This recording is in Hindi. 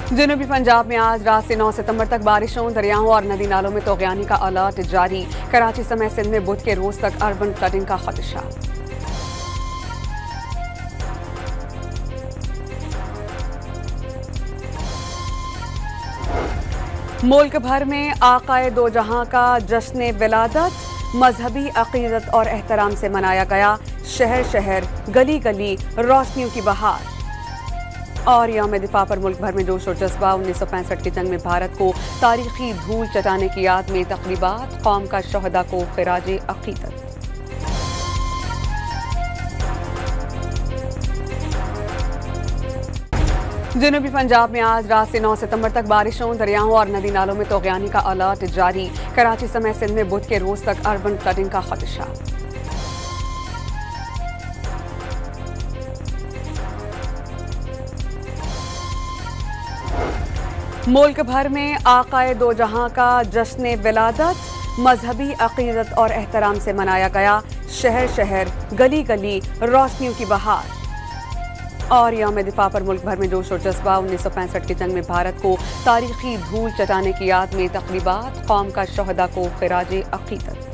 जनूबी पंजाब में आज रात से 9 सितंबर तक बारिशों, दरियाओं और नदी नालों में तोग़यानी का अलर्ट जारी। कराची समेत सिंध में बुध के रोज तक अर्बन फ्लडिंग का खदशा। मुल्क भर में आकाए दो जहां का जश्न विलादत मजहबी अकीदत और एहतराम से मनाया गया। शहर शहर गली गली रोशनियों की बहार। और यौम दिफा पर मुल्क भर में जोश और जज्बा। 1965 की जंग में भारत को तारीखी धूल चटाने की याद में तकरीबात। कौम का शहदा को खिराजे अकीदत। जनूबी पंजाब में आज रात से 9 सितंबर तक बारिशों, दरियाओं और नदी नालों में तोग़यानी का अलर्ट जारी। कराची समेत सिंध में बुध के रोज तक अर्बन फ्लडिंग का खदशा। मुल्क भर में आकाए दो जहां का जश्न विलादत मजहबी अकीदत और एहतराम से मनाया गया। शहर शहर गली गली रोशनियों की बहार। और यौम दिफा पर मुल्क भर में जोश और जज्बा। 1965 की जंग में भारत को तारीखी धूल चटाने की याद में तकरीबात। कौम का शहदा को खिराजे अकीदत।